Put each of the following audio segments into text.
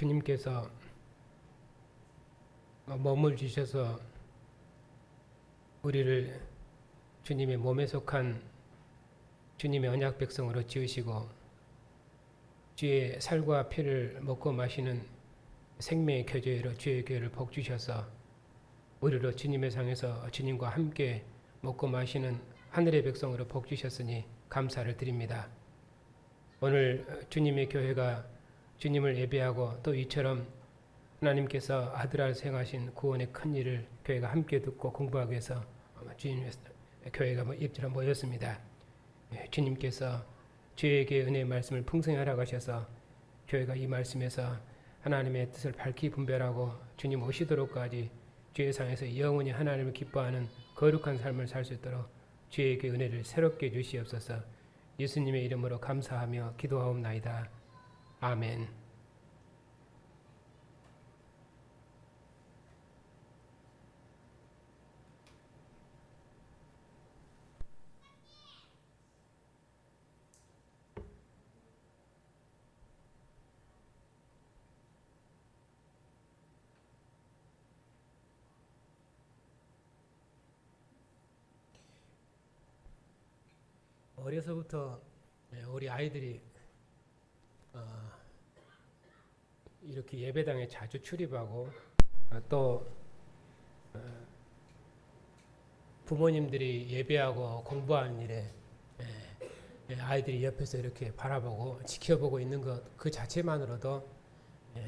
주님께서 몸을 주셔서 우리를 주님의 몸에 속한 주님의 언약 백성으로 지으시고 주의 살과 피를 먹고 마시는 생명의 교제로 주의 교회를 복 주셔서 우리로 주님의 상에서 주님과 함께 먹고 마시는 하늘의 백성으로 복 주셨으니 감사를 드립니다. 오늘 주님의 교회가 주님을 예배하고 또 이처럼 하나님께서 아들아를 생하신 구원의 큰 일을 교회가 함께 듣고 공부하기 위해서 주님의 교회가 입주로 모였습니다. 주님께서 주에게 은혜의 말씀을 풍성히 허락하셔서 교회가 이 말씀에서 하나님의 뜻을 밝히 분별하고 주님 오시도록까지 주의 상에서 영원히 하나님을 기뻐하는 거룩한 삶을 살 수 있도록 주에게 은혜를 새롭게 주시옵소서. 예수님의 이름으로 감사하며 기도하옵나이다. 아멘. 어려서부터 우리 아이들이 이렇게 예배당에 자주 출입하고 또 부모님들이 예배하고 공부하는 일에 아이들이 옆에서 이렇게 바라보고 지켜보고 있는 것 그 자체만으로도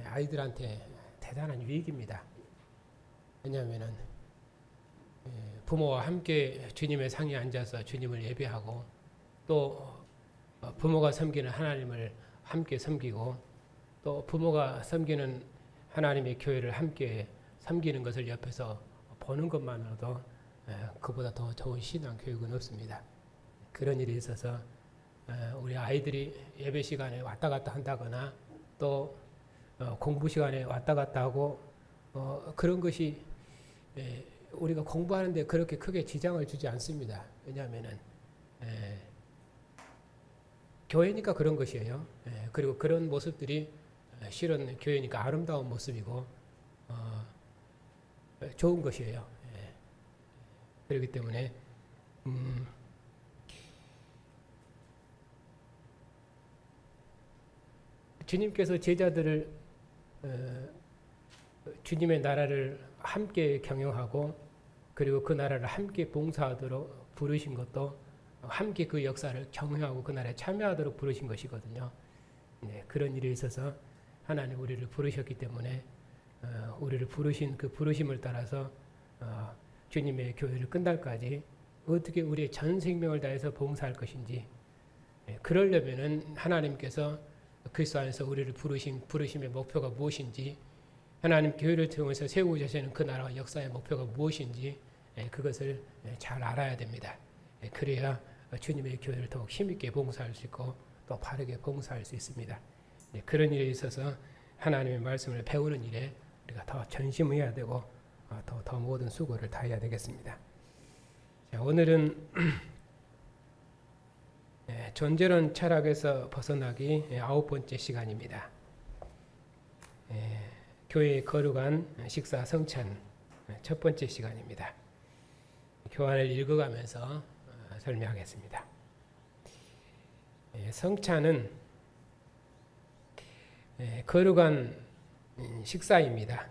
아이들한테 대단한 유익입니다. 왜냐하면은 부모와 함께 주님의 상에 앉아서 주님을 예배하고 또 부모가 섬기는 하나님을 함께 섬기고 또 부모가 섬기는 하나님의 교회를 함께 섬기는 것을 옆에서 보는 것만으로도 그보다 더 좋은 신앙 교육은 없습니다. 그런 일이 있어서 우리 아이들이 예배 시간에 왔다 갔다 한다거나 또 공부 시간에 왔다 갔다 하고 그런 것이 우리가 공부하는데 그렇게 크게 지장을 주지 않습니다. 왜냐하면은 교회니까 그런 것이에요. 그리고 그런 모습들이 실은 교회니까 아름다운 모습이고 좋은 것이에요. 그렇기 때문에 주님께서 제자들을 주님의 나라를 함께 경영하고 그리고 그 나라를 함께 봉사하도록 부르신 것도 함께 그 역사를 경영하고 그 나라에 참여하도록 부르신 것이거든요. 그런 일에 있어서 하나님 우리를 부르셨기 때문에 우리를 부르신 그 부르심을 따라서 주님의 교회를 끝날까지 어떻게 우리의 전 생명을 다해서 봉사할 것인지 그러려면은 하나님께서 그리스도 안에서 우리를 부르신 부르심의 목표가 무엇인지 하나님 교회를 통해서 세우고 계시는 그 나라와 역사의 목표가 무엇인지 그것을 잘 알아야 됩니다. 그래야 주님의 교회를 더욱 힘있게 봉사할 수 있고 또 바르게 봉사할 수 있습니다. 그런 일에 있어서 하나님의 말씀을 배우는 일에 우리가 더 전심해야 되고 더 모든 수고를 다해야 되겠습니다. 자, 오늘은 존재론 철학에서 벗어나기 9번째 시간입니다. 교회의 거룩한 식사 성찬 첫 번째 시간입니다. 교환을 읽어가면서 설명하겠습니다. 성찬은 거룩한 식사입니다.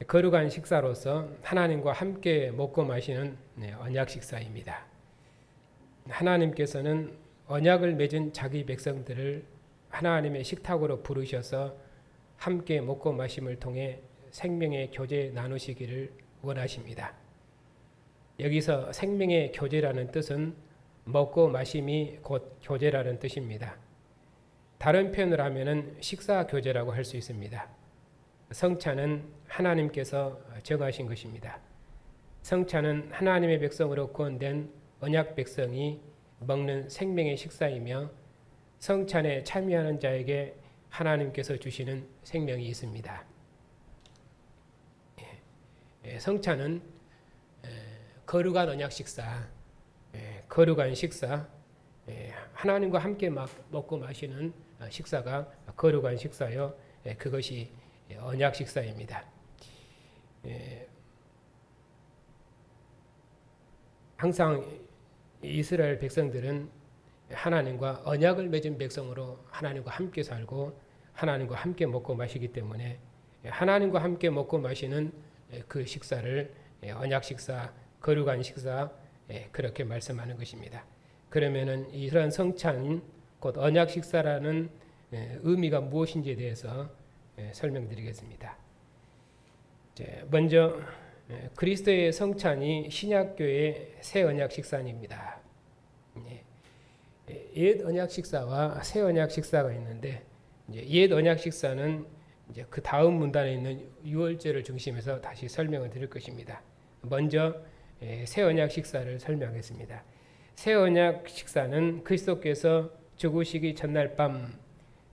거룩한 식사로서 하나님과 함께 먹고 마시는 언약 식사입니다. 하나님께서는 언약을 맺은 자기 백성들을 하나님의 식탁으로 부르셔서 함께 먹고 마심을 통해 생명의 교제 나누시기를 원하십니다. 여기서 생명의 교제라는 뜻은 먹고 마심이 곧 교제라는 뜻입니다. 다른 표현을 하면은 식사 교제라고 할 수 있습니다. 성찬은 하나님께서 정하신 것입니다. 성찬은 하나님의 백성으로 구원된 언약 백성이 먹는 생명의 식사이며 성찬에 참여하는 자에게 하나님께서 주시는 생명이 있습니다. 성찬은 거룩한 언약 식사, 거룩한 식사, 하나님과 함께 먹고 마시는 식사가 거룩한 식사요 그것이 언약 식사입니다. 항상 이스라엘 백성들은 하나님과 언약을 맺은 백성으로 하나님과 함께 살고 하나님과 함께 먹고 마시기 때문에 하나님과 함께 먹고 마시는 그 식사를 언약 식사, 거룩한 식사 그렇게 말씀하는 것입니다. 그러면은 이러한 성찬 곧 언약 식사라는 의미가 무엇인지에 대해서 설명드리겠습니다. 먼저 그리스도의 성찬이 신약교의 새 언약 식사입니다. 옛 언약 식사와 새 언약 식사가 있는데 옛 언약 식사는 이제 그 다음 문단에 있는 유월절을 중심해서 다시 설명을 드릴 것입니다. 먼저 새 언약 식사를 설명하겠습니다. 새 언약 식사는 그리스도께서 죽으시기 전날 밤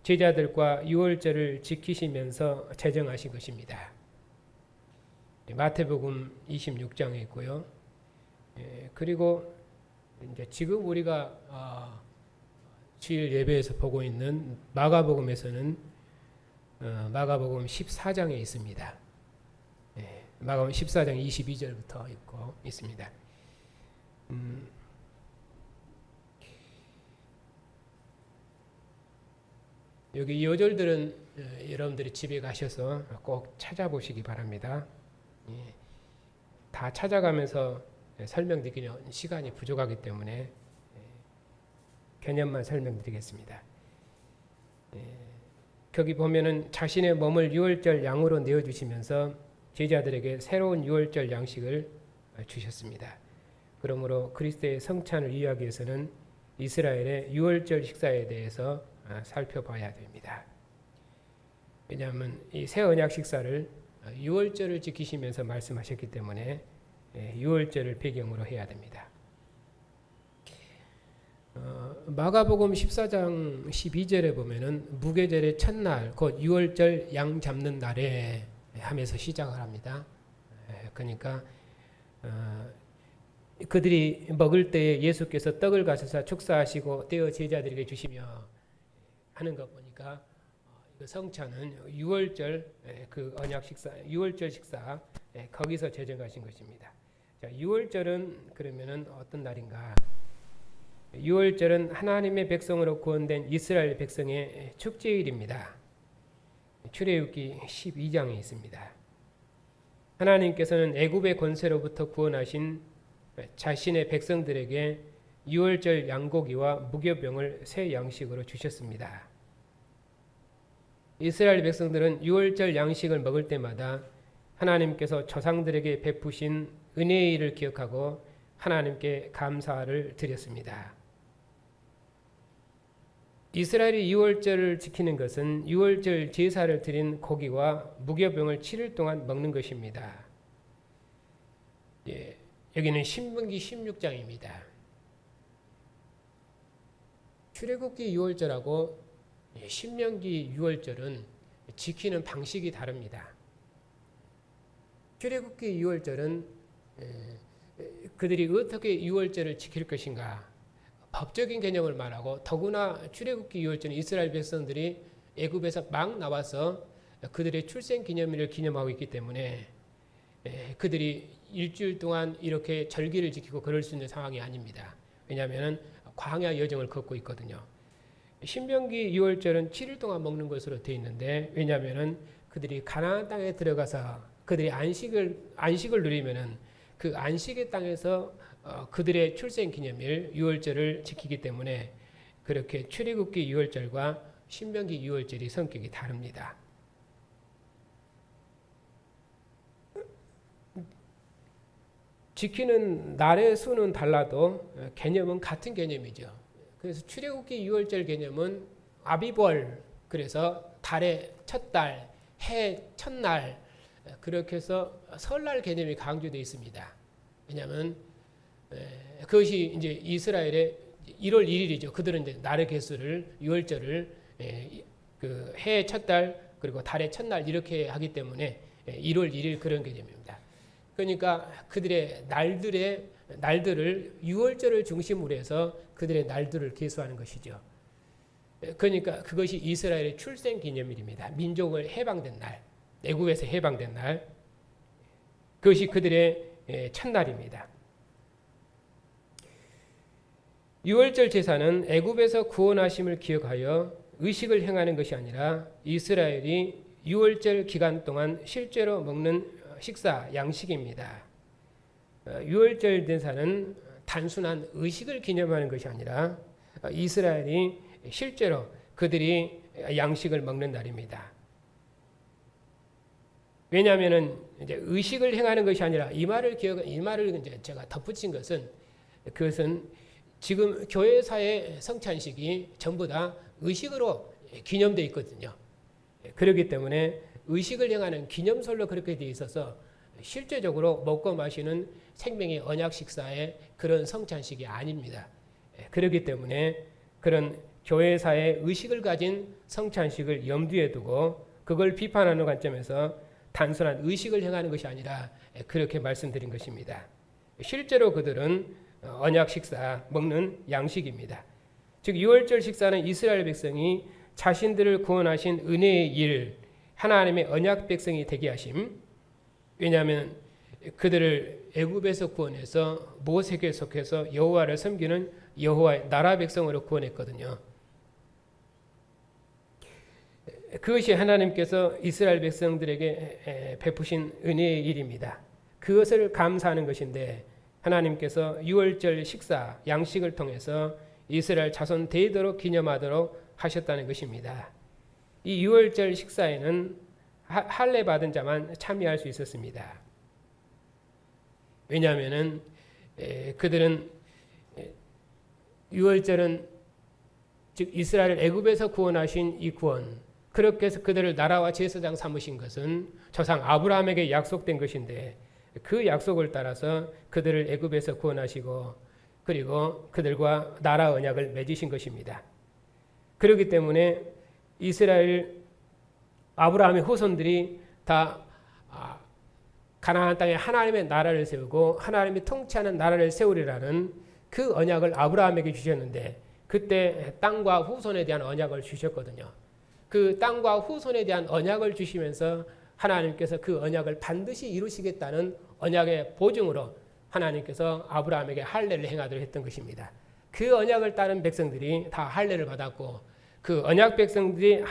제자들과 유월절을 지키시면서 제정하신 것입니다. 마태복음 26장에 있고요. 그리고 이제 지금 우리가 주일 예배에서 보고 있는 마가복음에서는 마가복음 14장에 있습니다. 마가복음 14장 22절부터 있고 있습니다. 여기 이 요절들은 여러분들이 집에 가셔서 꼭 찾아보시기 바랍니다. 다 찾아가면서 설명드리기는 시간이 부족하기 때문에 개념만 설명드리겠습니다. 거기 보면은 자신의 몸을 유월절 양으로 내어주시면서 제자들에게 새로운 유월절 양식을 주셨습니다. 그러므로 그리스도의 성찬을 이해하기 위해서는 이스라엘의 유월절 식사에 대해서 살펴봐야 됩니다. 왜냐하면 이 새 언약 식사를 유월절을 지키시면서 말씀하셨기 때문에 유월절을 배경으로 해야 됩니다. 마가복음 14장 12절에 보면은 무교절의 첫날 곧 유월절 양 잡는 날에 하면서 시작을 합니다. 그러니까 그들이 먹을 때에 예수께서 떡을 가져서 축사하시고 떼어 제자들에게 주시며 하는 것 보니까 그 성찬은 유월절 그 언약 식사, 유월절 식사 거기서 제정하신 것입니다. 자, 유월절은 그러면은 어떤 날인가? 유월절은 하나님의 백성으로 구원된 이스라엘 백성의 축제일입니다. 출애굽기 12장에 있습니다. 하나님께서는 애굽의 권세로부터 구원하신 자신의 백성들에게 유월절 양고기와 무교병을 새 양식으로 주셨습니다. 이스라엘 백성들은 유월절 양식을 먹을 때마다 하나님께서 조상들에게 베푸신 은혜의 일을 기억하고 하나님께 감사를 드렸습니다. 이스라엘이 유월절을 지키는 것은 유월절 제사를 드린 고기와 무교병을 7일 동안 먹는 것입니다. 여기는 신명기 16장입니다. 출애굽기 유월절하고 신명기 유월절은 지키는 방식이 다릅니다. 출애굽기 유월절은 그들이 어떻게 유월절을 지킬 것인가 법적인 개념을 말하고 더구나 출애굽기 유월절은 이스라엘 백성들이 애굽에서 막 나와서 그들의 출생 기념일을 기념하고 있기 때문에 그들이 일주일 동안 이렇게 절기를 지키고 그럴 수 있는 상황이 아닙니다. 왜냐하면 광야 여정을 걷고 있거든요. 신명기 유월절은 7일 동안 먹는 것으로 되어 있는데 왜냐하면 그들이 가나안 땅에 들어가서 그들이 안식을 누리면은 그 안식의 땅에서 그들의 출생 기념일 유월절을 지키기 때문에 그렇게 출애굽기 유월절과 신명기 유월절이 성격이 다릅니다. 지키는 날의 수는 달라도 개념은 같은 개념이죠. 그래서 출애굽기 유월절 개념은 아비벌, 그래서 달의 첫 달, 해 첫날, 그렇게 해서 설날 개념이 강조되어 있습니다. 왜냐하면 그것이 이제 이스라엘의 1월 1일이죠. 그들은 이제 날의 개수를 유월절을 그 해의 첫 달 그리고 달의 첫날 이렇게 하기 때문에 1월 1일 그런 개념입니다. 그러니까 그들의 날들을 유월절을 중심으로 해서 그들의 날들을 계수하는 것이죠. 그러니까 그것이 이스라엘의 출생 기념일입니다. 민족을 해방된 날, 애굽에서 해방된 날, 그것이 그들의 첫날입니다. 유월절 제사는 애굽에서 구원하심을 기억하여 의식을 행하는 것이 아니라 이스라엘이 유월절 기간 동안 실제로 먹는 식사 양식입니다. 유월절 제사는 단순한 의식을 기념하는 것이 아니라 이스라엘이 실제로 그들이 양식을 먹는 날입니다. 왜냐하면은 이제 의식을 행하는 것이 아니라 이 말을 이제 제가 덧붙인 것은 그것은 지금 교회사의 성찬식이 전부 다 의식으로 기념되어 있거든요. 그렇기 때문에 의식을 행하는 기념설로 그렇게 되어 있어서 실제적으로 먹고 마시는 생명의 언약 식사의 그런 성찬식이 아닙니다. 그렇기 때문에 그런 교회사의 의식을 가진 성찬식을 염두에 두고 그걸 비판하는 관점에서 단순한 의식을 행하는 것이 아니라 그렇게 말씀드린 것입니다. 실제로 그들은 언약 식사, 먹는 양식입니다. 즉 유월절 식사는 이스라엘 백성이 자신들을 구원하신 은혜의 일, 하나님의 언약 백성이 되게 하심. 왜냐하면 그들을 애굽에서 구원해서 모세에게 속해서 여호와를 섬기는 여호와의 나라 백성으로 구원했거든요. 그것이 하나님께서 이스라엘 백성들에게 베푸신 은혜의 일입니다. 그것을 감사하는 것인데 하나님께서 유월절 식사, 양식을 통해서 이스라엘 자손 대대로 기념하도록 하셨다는 것입니다. 이 유월절 식사에는 할례 받은 자만 참여할 수 있었습니다. 왜냐하면은 그들은 유월절은 즉 이스라엘 애굽에서 구원하신 이 구원, 그렇게 해서 그들을 나라와 제사장 삼으신 것은 조상 아브라함에게 약속된 것인데 그 약속을 따라서 그들을 애굽에서 구원하시고 그리고 그들과 나라 언약을 맺으신 것입니다. 그렇기 때문에 이스라엘 아브라함의 후손들이 다 가나안 땅에 하나님의 나라를 세우고 하나님이 통치하는 나라를 세우리라는 그 언약을 아브라함에게 주셨는데 그때 땅과 후손에 대한 언약을 주셨거든요. 그 땅과 후손에 대한 언약을 주시면서 하나님께서 그 언약을 반드시 이루시겠다는 언약의 보증으로 하나님께서 아브라함에게 할례를 행하도록 했던 것입니다. 그 언약을 따른 백성들이 다 할례를 받았고 그 언약 백성들이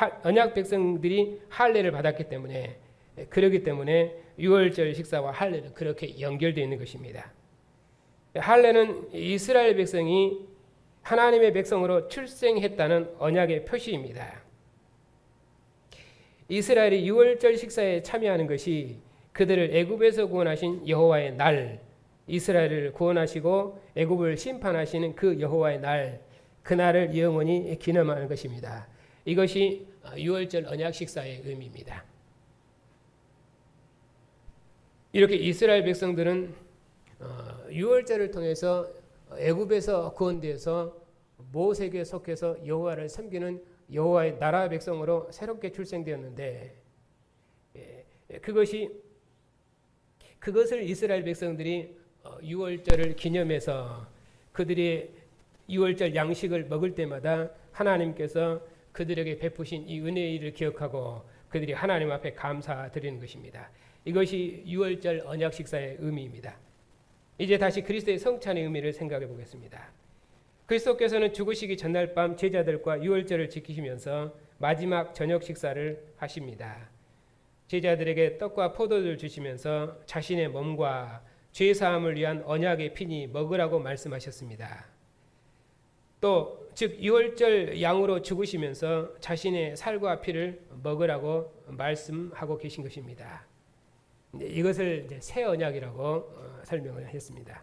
할례를 받았기 때문에 그렇기 때문에 유월절 식사와 할례는 그렇게 연결되어 있는 것입니다. 할례는 이스라엘 백성이 하나님의 백성으로 출생했다는 언약의 표시입니다. 이스라엘이 유월절 식사에 참여하는 것이 그들을 애굽에서 구원하신 여호와의 날, 이스라엘을 구원하시고 애굽을 심판하시는 그 여호와의 날, 그날을 영원히 기념하는 것입니다. 이것이 유월절 언약 식사의 의미입니다. 이렇게 이스라엘 백성들은 유월절을 통해서 애굽에서 구원되어서 모세에게 속해서 여호와를 섬기는 여호와의 나라 백성으로 새롭게 출생되었는데 그것을 이스라엘 백성들이 유월절을 기념해서 그들이 유월절 양식을 먹을 때마다 하나님께서 그들에게 베푸신 이 은혜의 일을 기억하고 그들이 하나님 앞에 감사드리는 것입니다. 이것이 유월절 언약 식사의 의미입니다. 이제 다시 그리스도의 성찬의 의미를 생각해 보겠습니다. 그리스도께서는 죽으시기 전날 밤 제자들과 유월절을 지키시면서 마지막 저녁 식사를 하십니다. 제자들에게 떡과 포도를 주시면서 자신의 몸과 죄 사함을 위한 언약의 피니 먹으라고 말씀하셨습니다. 또 즉 유월절 양으로 죽으시면서 자신의 살과 피를 먹으라고 말씀하고 계신 것입니다. 이것을 이제 새 언약이라고 설명을 했습니다.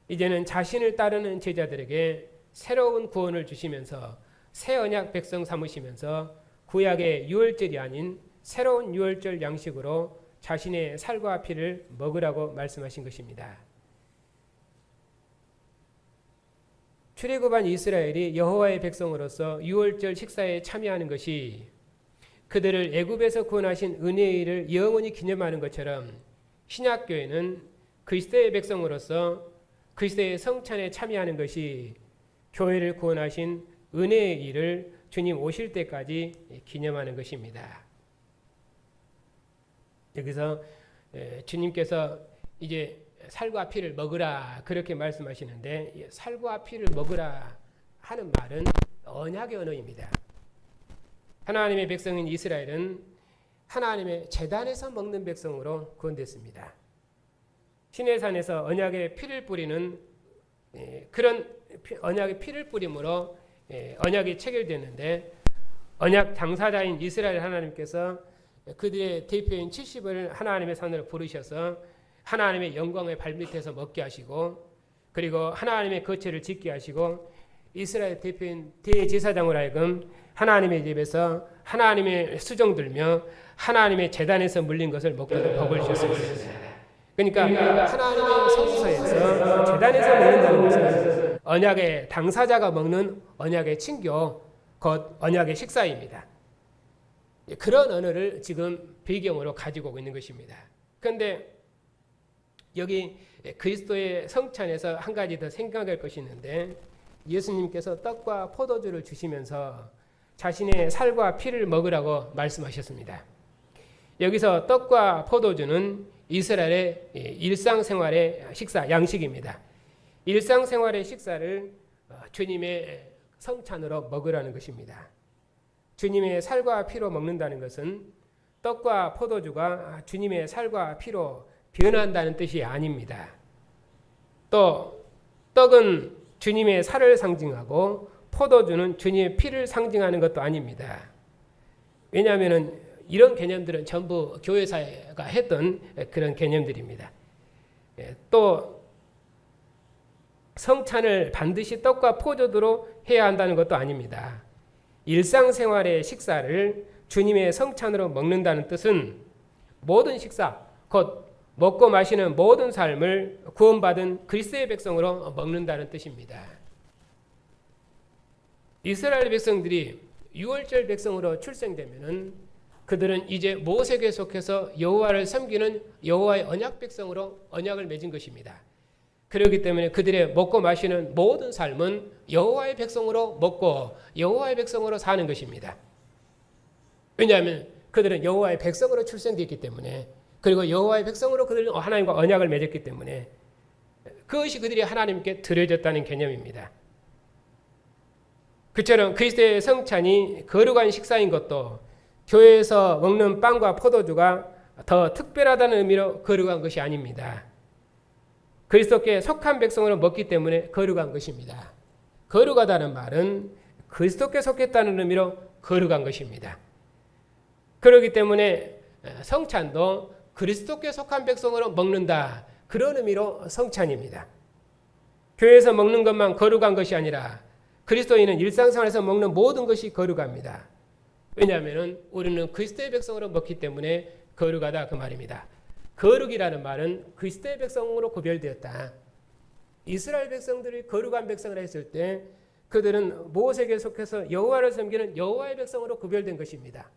이제는 자신을 따르는 제자들에게 새로운 구원을 주시면서 새 언약 백성 삼으시면서 구약의 유월절이 아닌 새로운 유월절 양식으로 자신의 살과 피를 먹으라고 말씀하신 것입니다. 출애굽한 이스라엘이 여호와의 백성으로서 유월절 식사에 참여하는 것이 그들을 애굽에서 구원하신 은혜의 일을 영원히 기념하는 것처럼 신약교회는 그리스도의 백성으로서 그리스도의 성찬에 참여하는 것이 교회를 구원하신 은혜의 일을 주님 오실 때까지 기념하는 것입니다. 여기서 주님께서 이제 살과 피를 먹으라 그렇게 말씀하시는데, 살과 피를 먹으라 하는 말은 언약의 언어입니다. 하나님의 백성인 이스라엘은 하나님의 제단에서 먹는 백성으로 구원됐습니다. 시내산에서 언약의 피를 뿌리는 그런 언약의 피를 뿌림으로 언약이 체결됐는데, 언약 당사자인 이스라엘 하나님께서 그들의 대표인 70을 하나님의 산으로 부르셔서 하나님의 영광의 발밑에서 먹게 하시고, 그리고 하나님의 거처를 짓게 하시고, 이스라엘 대표인 대제사장으로 하여금 하나님의 집에서 하나님의 수종 들며 하나님의 제단에서 물린 것을 먹도록 법을 주셨습니다. 그러니까 하나님의 성소에서 제단에서 먹는다는 것은 언약의 당사자가 먹는 언약의 친교, 곧 언약의 식사입니다. 그런 언어를 지금 배경으로 가지고 있는 것입니다. 그런데 여기 그리스도의 성찬에서 한 가지 더 생각할 것이 있는데, 예수님께서 떡과 포도주를 주시면서 자신의 살과 피를 먹으라고 말씀하셨습니다. 여기서 떡과 포도주는 이스라엘의 일상생활의 식사, 양식입니다. 일상생활의 식사를 주님의 성찬으로 먹으라는 것입니다. 주님의 살과 피로 먹는다는 것은 떡과 포도주가 주님의 살과 피로 변한다는 뜻이 아닙니다. 또 떡은 주님의 살을 상징하고 포도주는 주님의 피를 상징하는 것도 아닙니다. 왜냐하면 이런 개념들은 전부 교회사가 했던 그런 개념들입니다. 또 성찬을 반드시 떡과 포도주로 해야 한다는 것도 아닙니다. 일상생활의 식사를 주님의 성찬으로 먹는다는 뜻은 모든 식사, 곧 먹고 마시는 모든 삶을 구원받은 그리스도의 백성으로 먹는다는 뜻입니다. 이스라엘 백성들이 유월절 백성으로 출생되면은 그들은 이제 모세에게 속해서 여호와를 섬기는 여호와의 언약 백성으로 언약을 맺은 것입니다. 그렇기 때문에 그들의 먹고 마시는 모든 삶은 여호와의 백성으로 먹고 여호와의 백성으로 사는 것입니다. 왜냐하면 그들은 여호와의 백성으로 출생되었기 때문에, 그리고 여호와의 백성으로 그들은 하나님과 언약을 맺었기 때문에 그것이 그들이 하나님께 드려졌다는 개념입니다. 그처럼 그리스도의 성찬이 거룩한 식사인 것도 교회에서 먹는 빵과 포도주가 더 특별하다는 의미로 거룩한 것이 아닙니다. 그리스도께 속한 백성으로 먹기 때문에 거룩한 것입니다. 거룩하다는 말은 그리스도께 속했다는 의미로 거룩한 것입니다. 그렇기 때문에 성찬도 그리스도께 속한 백성으로 먹는다, 그런 의미로 성찬입니다. 교회에서 먹는 것만 거룩한 것이 아니라 그리스도인은 일상생활에서 먹는 모든 것이 거룩합니다. 왜냐하면 우리는 그리스도의 백성으로 먹기 때문에 거룩하다, 그 말입니다. 거룩이라는 말은 그리스도의 백성으로 구별되었다. 이스라엘 백성들이 거룩한 백성을 했을 때 그들은 모세에게 속해서 여호와를 섬기는 여호와의 백성으로 구별된 것입니다.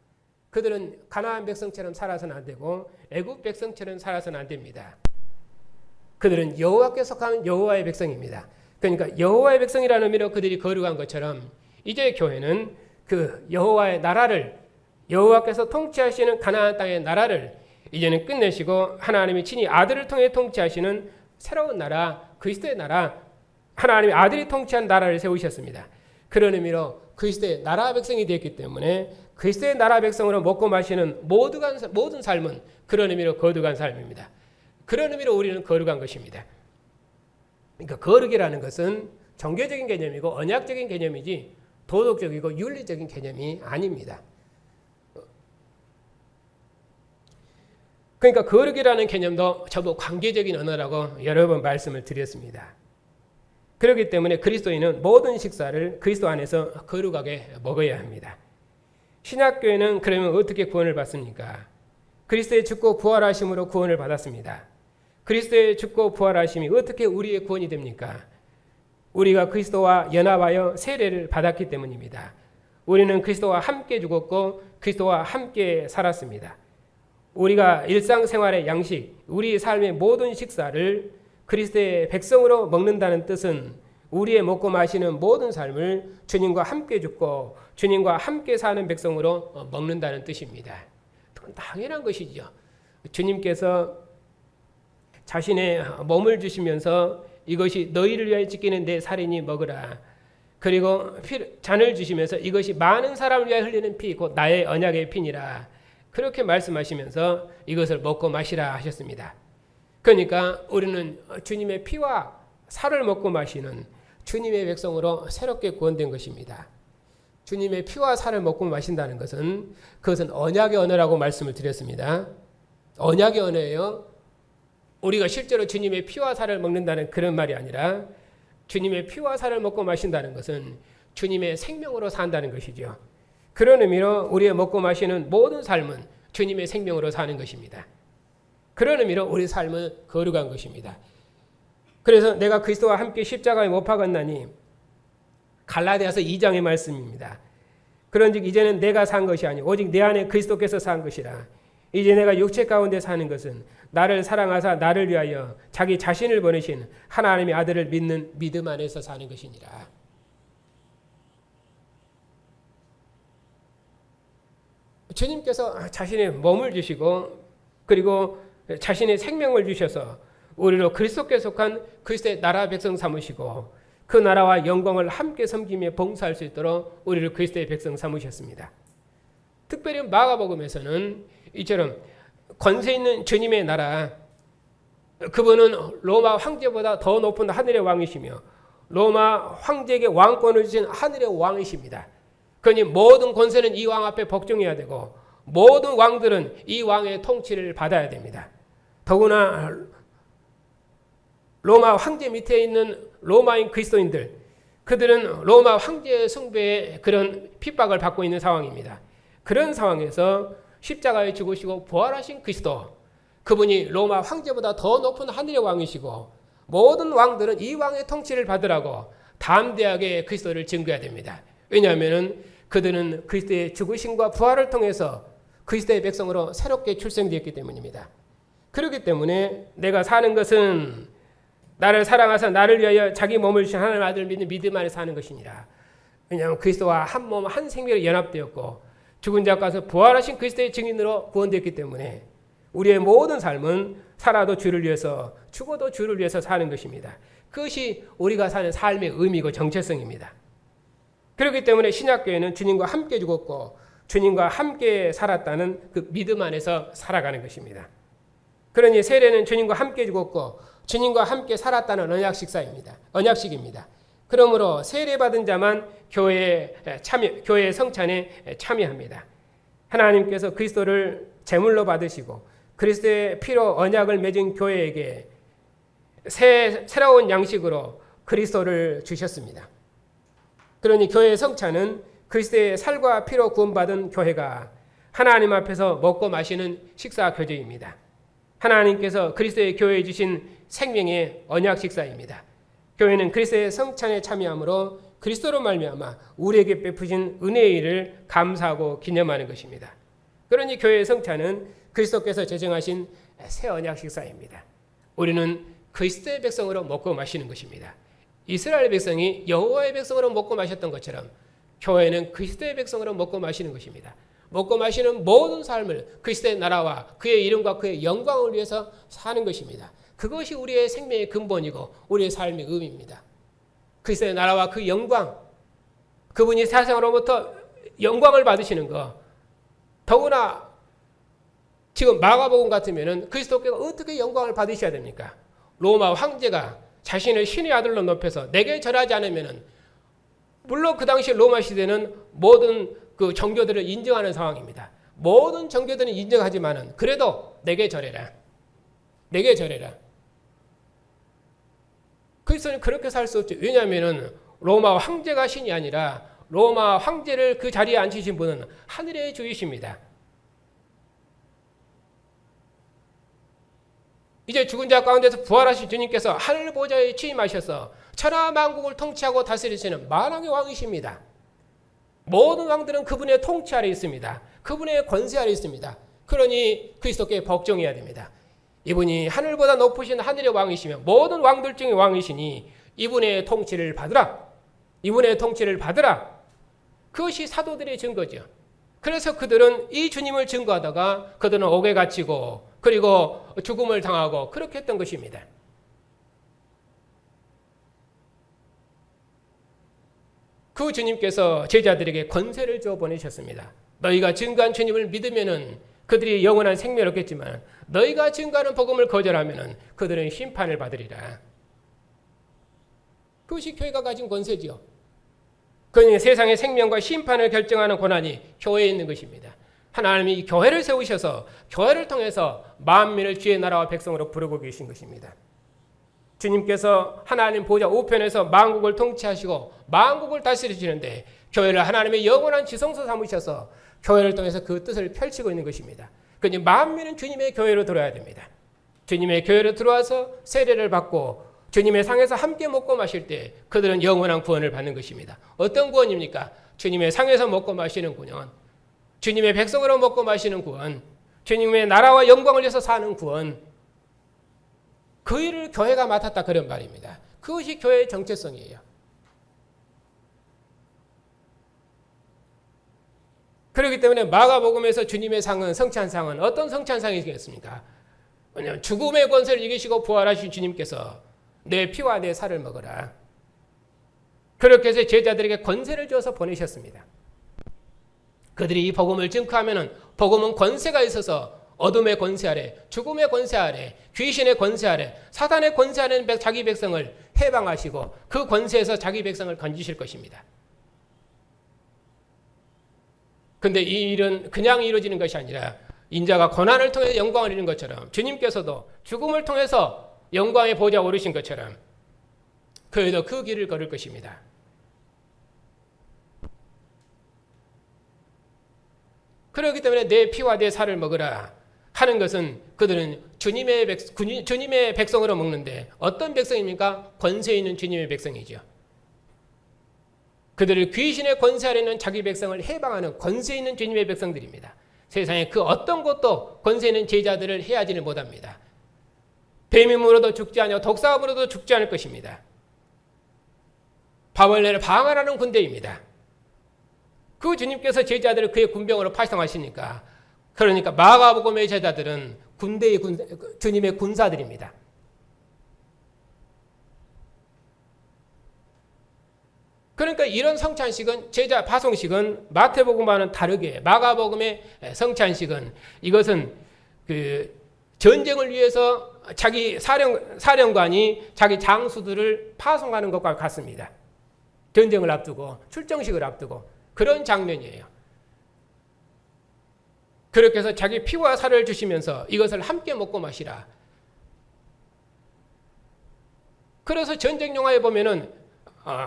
그들은 가나안 백성처럼 살아서는 안 되고 애굽 백성처럼 살아서는 안 됩니다. 그들은 여호와께 속하는 여호와의 백성입니다. 그러니까 여호와의 백성이라는 의미로 그들이 거룩한 것처럼 이제 교회는 그 여호와의 나라를, 여호와께서 통치하시는 가나안 땅의 나라를 이제는 끝내시고 하나님이 친히 아들을 통해 통치하시는 새로운 나라, 그리스도의 나라, 하나님의 아들이 통치한 나라를 세우셨습니다. 그런 의미로 그리스도의 나라 백성이 되었기 때문에 그리스도의 나라 백성으로 먹고 마시는 모든 삶은 그런 의미로 거룩한 삶입니다. 그런 의미로 우리는 거룩한 것입니다. 그러니까 거룩이라는 것은 종교적인 개념이고 언약적인 개념이지 도덕적이고 윤리적인 개념이 아닙니다. 그러니까 거룩이라는 개념도 전부 관계적인 언어라고 여러 번 말씀을 드렸습니다. 그렇기 때문에 그리스도인은 모든 식사를 그리스도 안에서 거룩하게 먹어야 합니다. 신약교회는 그러면 어떻게 구원을 받습니까? 그리스도의 죽고 부활하심으로 구원을 받았습니다. 그리스도의 죽고 부활하심이 어떻게 우리의 구원이 됩니까? 우리가 그리스도와 연합하여 세례를 받았기 때문입니다. 우리는 그리스도와 함께 죽었고 그리스도와 함께 살았습니다. 우리가 일상생활의 양식, 우리 삶의 모든 식사를 그리스도의 백성으로 먹는다는 뜻은 우리의 먹고 마시는 모든 삶을 주님과 함께 죽고 주님과 함께 사는 백성으로 먹는다는 뜻입니다. 당연한 것이죠. 주님께서 자신의 몸을 주시면서 이것이 너희를 위하여 찢기는 내 살이니 먹으라. 그리고 잔을 주시면서 이것이 많은 사람을 위하여 흘리는 피, 곧 나의 언약의 피니라. 그렇게 말씀하시면서 이것을 먹고 마시라 하셨습니다. 그러니까 우리는 주님의 피와 살을 먹고 마시는 주님의 백성으로 새롭게 구원된 것입니다. 주님의 피와 살을 먹고 마신다는 것은 그것은 언약의 언어라고 말씀을 드렸습니다. 언약의 언어예요. 우리가 실제로 주님의 피와 살을 먹는다는 그런 말이 아니라 주님의 피와 살을 먹고 마신다는 것은 주님의 생명으로 산다는 것이죠. 그런 의미로 우리의 먹고 마시는 모든 삶은 주님의 생명으로 사는 것입니다. 그런 의미로 우리 삶은 거룩한 것입니다. 그래서 내가 그리스도와 함께 십자가에 못 박았나니 갈라디아서 2장의 말씀입니다. 그런즉 이제는 내가 산 것이 아니오 오직 내 안에 그리스도께서 산 것이라. 이제 내가 육체 가운데 사는 것은 나를 사랑하사 나를 위하여 자기 자신을 보내신 하나님의 아들을 믿는 믿음 안에서 사는 것이니라. 주님께서 자신의 몸을 주시고 그리고 자신의 생명을 주셔서 우리로 그리스도께 속한 그리스도의 나라 백성 삼으시고 그 나라와 영광을 함께 섬기며 봉사할 수 있도록 우리를 그리스도의 백성 삼으셨습니다. 특별히 마가복음에서는 이처럼 권세 있는 주님의 나라, 그분은 로마 황제보다 더 높은 하늘의 왕이시며 로마 황제에게 왕권을 주신 하늘의 왕이십니다. 그러니 모든 권세는 이 왕 앞에 복종해야 되고 모든 왕들은 이 왕의 통치를 받아야 됩니다. 더구나 로마 황제 밑에 있는 로마인 그리스도인들, 그들은 로마 황제의 숭배에 그런 핍박을 받고 있는 상황입니다. 그런 상황에서 십자가에 죽으시고 부활하신 그리스도, 그분이 로마 황제보다 더 높은 하늘의 왕이시고 모든 왕들은 이 왕의 통치를 받으라고 담대하게 그리스도를 증거해야 됩니다. 왜냐하면 그들은 그리스도의 죽으심과 부활을 통해서 그리스도의 백성으로 새롭게 출생되었기 때문입니다. 그렇기 때문에 내가 사는 것은 나를 사랑하사 나를 위하여 자기 몸을 주신 하나님의 아들을 믿는 믿음 안에 사는 것이니라. 왜냐하면 그리스도와 한 몸 한 생명으로 연합되었고 죽은 자 가운데서 부활하신 그리스도의 증인으로 구원되었기 때문에 우리의 모든 삶은 살아도 주를 위해서 죽어도 주를 위해서 사는 것입니다. 그것이 우리가 사는 삶의 의미고 정체성입니다. 그렇기 때문에 신약교회는 주님과 함께 죽었고 주님과 함께 살았다는 그 믿음 안에서 살아가는 것입니다. 그러니 세례는 주님과 함께 죽었고 주님과 함께 살았다는 언약식입니다. 그러므로 세례받은 자만 교회의 성찬에 참여합니다. 하나님께서 그리스도를 제물로 받으시고 그리스도의 피로 언약을 맺은 교회에게 새로운 양식으로 그리스도를 주셨습니다. 그러니 교회의 성찬은 그리스도의 살과 피로 구원받은 교회가 하나님 앞에서 먹고 마시는 식사 교제입니다. 하나님께서 그리스도의 교회에 주신 생명의 언약 식사입니다. 교회는 그리스도의 성찬에 참여함으로 그리스도로 말미암아 우리에게 베푸신 은혜의 일을 감사하고 기념하는 것입니다. 그러니 교회의 성찬은 그리스도께서 제정하신 새 언약 식사입니다. 우리는 그리스도의 백성으로 먹고 마시는 것입니다. 이스라엘 백성이 여호와의 백성으로 먹고 마셨던 것처럼 교회는 그리스도의 백성으로 먹고 마시는 것입니다. 먹고 마시는 모든 삶을 그리스도의 나라와 그의 이름과 그의 영광을 위해서 사는 것입니다. 그것이 우리의 생명의 근본이고 우리의 삶의 의미입니다. 그리스도의 나라와 그 영광, 그분이 세상으로부터 영광을 받으시는 것, 더구나 지금 마가복음 같으면 그리스도께서 어떻게 영광을 받으셔야 됩니까? 로마 황제가 자신을 신의 아들로 높여서 내게 절하지 않으면, 물론 그 당시 로마 시대는 모든 그 정교들을 인정하는 상황입니다. 모든 정교들은 인정하지만은 그래도 내게 절해라. 내게 절해라. 그리스도는 그렇게 살 수 없죠. 왜냐하면 로마 황제가 신이 아니라 로마 황제를 그 자리에 앉히신 분은 하늘의 주이십니다. 이제 죽은 자 가운데서 부활하신 주님께서 하늘 보좌에 취임하셔서 천하 만국을 통치하고 다스리시는 만왕의 왕이십니다. 모든 왕들은 그분의 통치 아래 있습니다. 그분의 권세 아래 있습니다. 그러니 그리스도께 복종해야 됩니다. 이분이 하늘보다 높으신 하늘의 왕이시며 모든 왕들 중에 왕이시니 이분의 통치를 받으라. 이분의 통치를 받으라. 그것이 사도들의 증거죠. 그래서 그들은 이 주님을 증거하다가 그들은 옥에 갇히고 그리고 죽음을 당하고 그렇게 했던 것입니다. 그 주님께서 제자들에게 권세를 주어 보내셨습니다. 너희가 증거한 주님을 믿으면은 그들이 영원한 생명을 얻겠지만 너희가 증거하는 복음을 거절하면은 그들은 심판을 받으리라. 그것이 교회가 가진 권세지요. 그러니 세상의 생명과 심판을 결정하는 권한이 교회에 있는 것입니다. 하나님이 교회를 세우셔서 교회를 통해서 만민을 주의 나라와 백성으로 부르고 계신 것입니다. 주님께서 하나님 보좌 우편에서 만국을 통치하시고 만국을 다스리시는데 교회를 하나님의 영원한 지성소 삼으셔서 교회를 통해서 그 뜻을 펼치고 있는 것입니다. 그러니 만민은 주님의 교회로 들어야 됩니다. 주님의 교회로 들어와서 세례를 받고 주님의 상에서 함께 먹고 마실 때 그들은 영원한 구원을 받는 것입니다. 어떤 구원입니까? 주님의 상에서 먹고 마시는 구원, 주님의 백성으로 먹고 마시는 구원, 주님의 나라와 영광을 위해서 사는 구원, 그 일을 교회가 맡았다 그런 말입니다. 그것이 교회의 정체성이에요. 그렇기 때문에 마가복음에서 주님의 상은 성찬 상은 어떤 성찬 상이겠습니까? 왜냐하면 죽음의 권세를 이기시고 부활하신 주님께서 내 피와 내 살을 먹어라. 그렇게 해서 제자들에게 권세를 주어서 보내셨습니다. 그들이 이 복음을 증거하면은 복음은 권세가 있어서 어둠의 권세 아래, 죽음의 권세 아래, 귀신의 권세 아래, 사단의 권세 아래 자기 백성을 해방하시고 그 권세에서 자기 백성을 건지실 것입니다. 그런데 이 일은 그냥 이루어지는 것이 아니라 인자가 고난을 통해 영광을 이루는 것처럼 주님께서도 죽음을 통해서 영광의 보좌에 오르신 것처럼 그에도 그 길을 걸을 것입니다. 그렇기 때문에 내 피와 내 살을 먹으라 하는 것은 그들은 주님의 백성으로 먹는데 어떤 백성입니까? 권세 있는 주님의 백성이죠. 그들을 귀신의 권세 아래 있는 자기 백성을 해방하는 권세 있는 주님의 백성들입니다. 세상에 그 어떤 것도 권세 있는 제자들을 해하지는 못합니다. 뱀이 물어도 죽지 않고 독사가 물어도 죽지 않을 것입니다. 바벨론을 방어하는 군대입니다. 그 주님께서 제자들을 그의 군병으로 파송하시니까 그러니까 마가복음의 제자들은 주님의 군사들입니다. 그러니까 이런 성찬식은 제자 파송식은 마태복음과는 다르게 마가복음의 성찬식은 이것은 그 전쟁을 위해서 자기 사령관이 자기 장수들을 파송하는 것과 같습니다. 전쟁을 앞두고 출정식을 앞두고 그런 장면이에요. 그렇게 해서 자기 피와 살을 주시면서 이것을 함께 먹고 마시라. 그래서 전쟁 영화에 보면은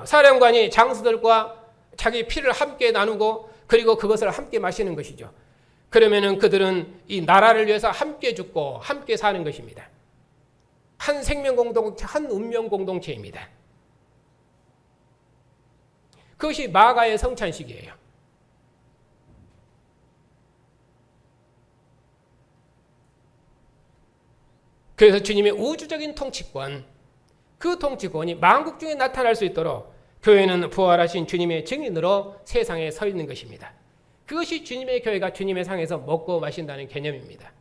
사령관이 장수들과 자기 피를 함께 나누고 그리고 그것을 함께 마시는 것이죠. 그러면은 그들은 이 나라를 위해서 함께 죽고 함께 사는 것입니다. 한 생명 공동체, 한 운명 공동체입니다. 그것이 마가의 성찬식이에요. 그래서 주님의 우주적인 통치권, 그 통치권이 만국 중에 나타날 수 있도록 교회는 부활하신 주님의 증인으로 세상에 서 있는 것입니다. 그것이 주님의 교회가 주님의 상에서 먹고 마신다는 개념입니다.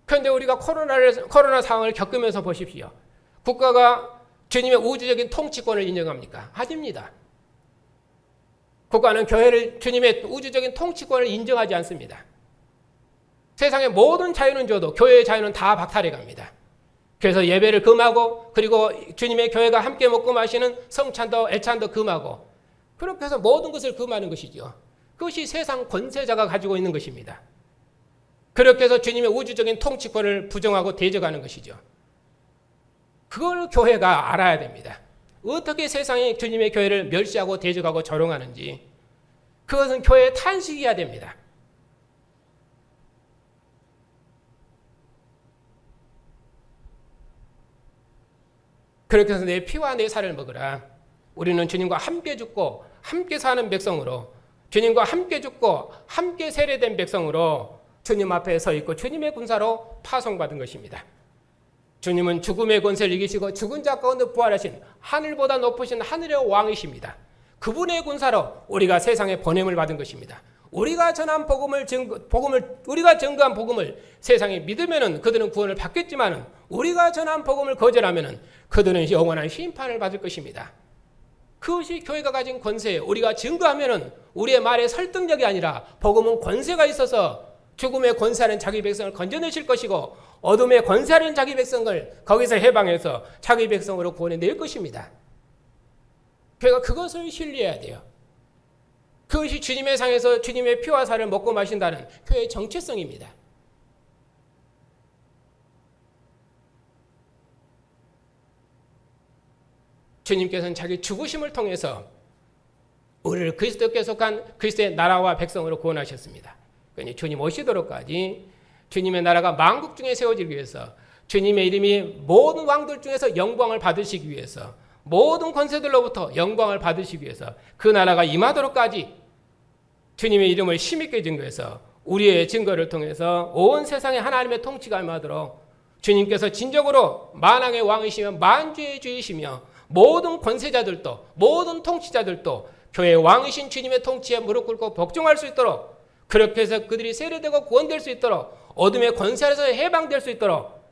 그런데 우리가 코로나 상황을 겪으면서 보십시오. 국가가 주님의 우주적인 통치권을 인정합니까? 아닙니다. 국가는 교회를 주님의 우주적인 통치권을 인정하지 않습니다. 세상의 모든 자유는 줘도 교회의 자유는 다 박탈해 갑니다. 그래서 예배를 금하고 그리고 주님의 교회가 함께 먹고 마시는 성찬도 애찬도 금하고 그렇게 해서 모든 것을 금하는 것이죠. 그것이 세상 권세자가 가지고 있는 것입니다. 그렇게 해서 주님의 우주적인 통치권을 부정하고 대적하는 것이죠. 그걸 교회가 알아야 됩니다. 어떻게 세상이 주님의 교회를 멸시하고 대적하고 조롱하는지 그것은 교회의 탄식이어야 됩니다. 그렇게 해서 내 피와 내 살을 먹으라. 우리는 주님과 함께 죽고 함께 사는 백성으로 주님과 함께 죽고 함께 세례된 백성으로 주님 앞에 서 있고 주님의 군사로 파송받은 것입니다. 주님은 죽음의 권세를 이기시고 죽은 자 가운데 부활하신 하늘보다 높으신 하늘의 왕이십니다. 그분의 군사로 우리가 세상에 보냄을 받은 것입니다. 우리가 전한 우리가 증거한 복음을 세상에 믿으면은 그들은 구원을 받겠지만은 우리가 전한 복음을 거절하면은 그들은 영원한 심판을 받을 것입니다. 그것이 교회가 가진 권세예요. 우리가 증거하면은 우리의 말에 설득력이 아니라 복음은 권세가 있어서 죽음의 권세하는 자기 백성을 건져내실 것이고 어둠의 권세하는 자기 백성을 거기서 해방해서 자기 백성으로 구원해낼 것입니다. 교회가 그것을 신뢰해야 돼요. 그것이 주님의 상에서 주님의 피와 살을 먹고 마신다는 교회의 정체성입니다. 주님께서는 자기 죽으심을 통해서 우리를 그리스도께 속한 그리스도의 나라와 백성으로 구원하셨습니다. 그러니 주님 오시도록까지 주님의 나라가 만국 중에 세워지기 위해서 주님의 이름이 모든 왕들 중에서 영광을 받으시기 위해서 모든 권세들로부터 영광을 받으시기 위해서 그 나라가 임하도록까지 주님의 이름을 힘있게 증거해서 우리의 증거를 통해서 온 세상에 하나님의 통치가 임하도록 주님께서 진정으로 만왕의 왕이시며 만주의 주이시며 모든 권세자들도 모든 통치자들도 교회의 왕이신 주님의 통치에 무릎 꿇고 복종할 수 있도록 그렇게 해서 그들이 세례되고 구원될 수 있도록 어둠의 권세에서 해방될 수 있도록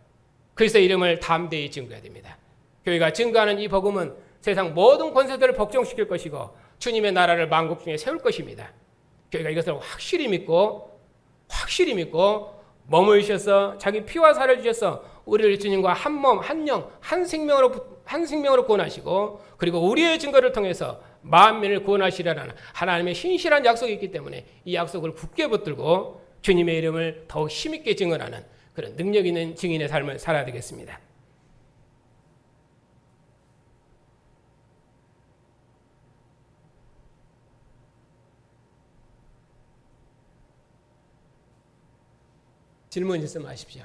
그리스도의 이름을 담대히 증거해야 됩니다. 교회가 증거하는 이 복음은 세상 모든 권세들을 복종시킬 것이고 주님의 나라를 만국 중에 세울 것입니다. 교회가 이것을 확실히 믿고 머무르셔서 자기 피와 살을 주셔서 우리를 주님과 한 몸, 한 영, 한 생명으로 구원하시고 그리고 우리의 증거를 통해서 만민을 구원하시라는 하나님의 신실한 약속이 있기 때문에 이 약속을 굳게 붙들고 주님의 이름을 더욱 힘있게 증언하는 그런 능력 있는 증인의 삶을 살아야 되겠습니다. 질문 있으면 하십시오.